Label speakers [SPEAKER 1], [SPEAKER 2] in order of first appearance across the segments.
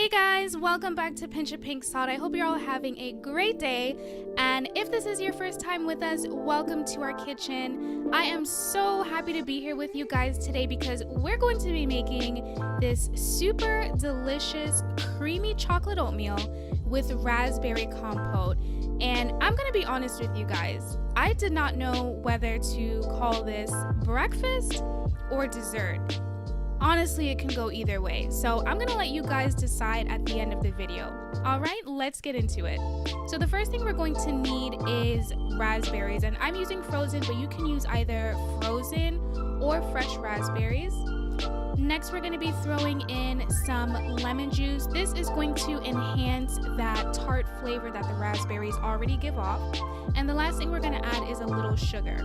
[SPEAKER 1] Hey guys, welcome back to Pincha Pink Salt. I hope you're all having a great day, and if this is your first time with us, welcome to our kitchen. I am so happy to be here with you guys today because we're going to be making this super delicious creamy chocolate oatmeal with raspberry compote. And I'm gonna be honest with you guys, I did not know whether to call this breakfast or dessert. Honestly, it can go either way, so I'm gonna let you guys decide at the end of the video. All right, let's get into it. So the first thing we're going to need is raspberries, and I'm using frozen, but you can use either frozen or fresh raspberries. Next, we're gonna be throwing in some lemon juice. This is going to enhance that tart flavor that the raspberries already give off. And the last thing we're gonna add is a little sugar.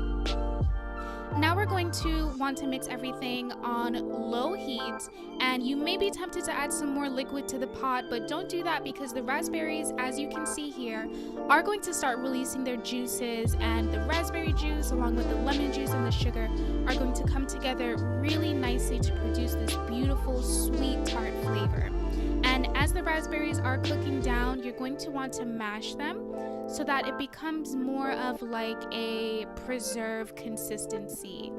[SPEAKER 1] Now we're going to want to mix everything on low heat, and you may be tempted to add some more liquid to the pot, but don't do that because the raspberries, as you can see here, are going to start releasing their juices, and the raspberry juice along with the lemon juice and the sugar are going to come together really nicely to produce this beautiful sweet tart flavor. And as the raspberries are cooking down, you're going to want to mash them so that it becomes more of like a preserved consistency.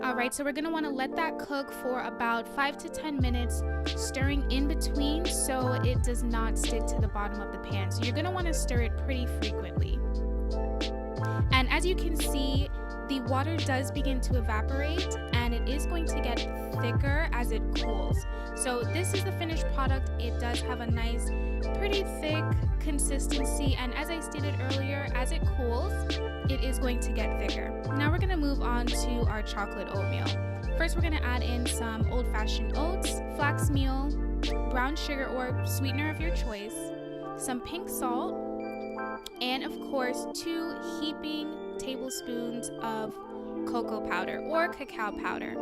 [SPEAKER 1] All right, so we're gonna wanna let that cook for about 5 to 10 minutes, stirring in between so it does not stick to the bottom of the pan. So you're gonna wanna stir it pretty frequently. And as you can see, the water does begin to evaporate and it is going to get thicker as it cools. So this is the finished product. It does have a nice, pretty thick consistency, and as I stated earlier, as it cools, it is going to get thicker. Now we're gonna move on to our chocolate oatmeal. First, we're gonna add in some Old Fashioned Oats, flax meal, brown sugar or sweetener of your choice, some pink salt, and of course 2 heaping tablespoons of cocoa powder or cacao powder.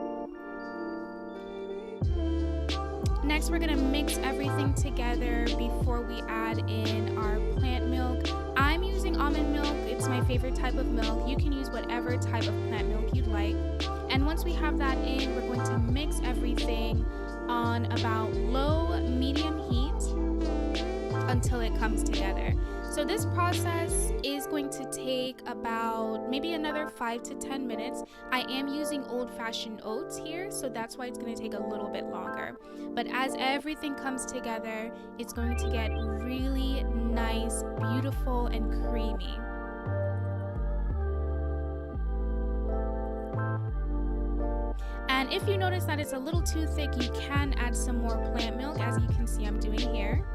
[SPEAKER 1] Next, we're gonna mix everything together before we add in our plant milk. I'm using almond milk. It's my favorite type of milk. You can use whatever type of plant milk you'd like. And once we have that in, we're going to mix everything on about low, medium heat until it comes together. So this process is going to take about maybe another 5 to 10 minutes. I am using Old Fashioned Oats here, so that's why it's going to take a little bit longer. But as everything comes together, it's going to get really nice, beautiful, and creamy. And if you notice that it's a little too thick, you can add some more plant milk, as you can see I'm doing here.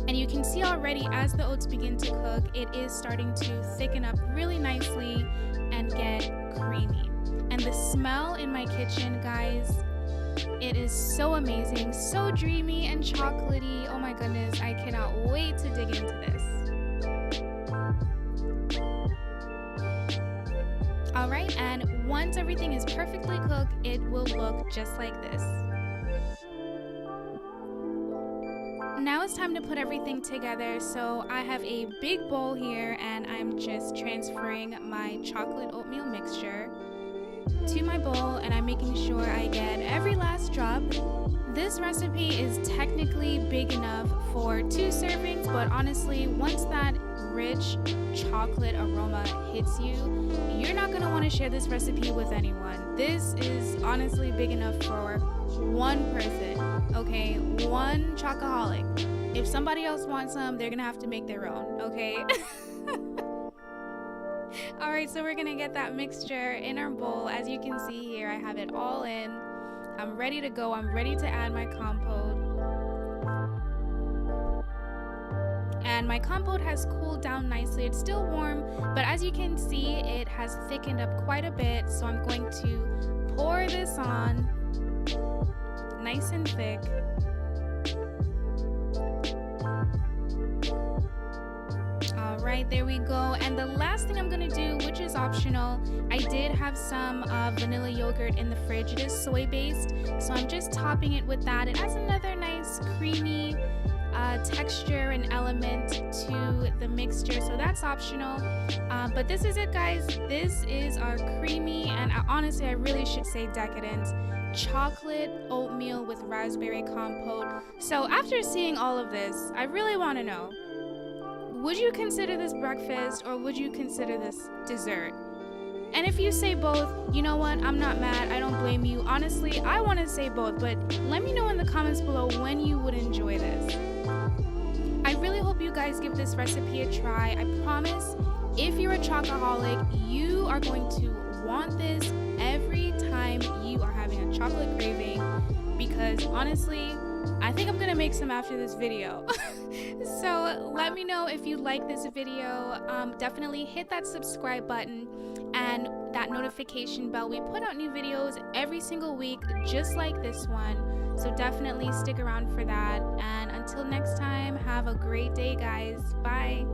[SPEAKER 1] And you can see already as the oats begin to cook, it is starting to thicken up really nicely and get creamy. And the smell in my kitchen, guys, it is so amazing, so dreamy and chocolatey. Oh my goodness, I cannot wait to dig into this. All right, and once everything is perfectly cooked, it will look just like this. Now it's time to put everything together. So I have a big bowl here and I'm just transferring my chocolate oatmeal mixture to my bowl, and I'm making sure I get every last drop. This recipe is technically big enough for 2 servings, but honestly, once that rich chocolate aroma hits you, you're not going to want to share this recipe with anyone. This is honestly big enough for 1 person, okay? 1 chocoholic. If somebody else wants some, they're gonna have to make their own, okay? All right, so we're gonna get that mixture in our bowl. As you can see here, I have it all in. I'm ready to go. I'm ready to add my compote. And my compote has cooled down nicely. It's still warm, but as you can see, it has thickened up quite a bit. So I'm going to pour this on nice and thick. All right, there we go. And the last thing I'm gonna do, which is optional, I did have some vanilla yogurt in the fridge. It is soy based, so I'm just topping it with that. It adds another nice creamy texture and element to the mixture, so that's optional. But this is it, guys. This is our creamy, and honestly I really should say decadent chocolate oatmeal with raspberry compote. So after seeing all of this, I really want to know, would you consider this breakfast or would you consider this dessert? And if you say both, you know what, I'm not mad, I don't blame you. Honestly, I want to say both, but let me know in the comments below when you would enjoy this. I really hope you guys give this recipe a try. I promise, if you're a chocoholic, you are going to want this every time you are having a chocolate craving, because honestly, I think I'm gonna make some after this video. So let me know if you like this video. Definitely hit that subscribe button and that notification bell. We put out new videos every single week just like this one, so definitely stick around for that. And until next time, have a great day, guys. Bye.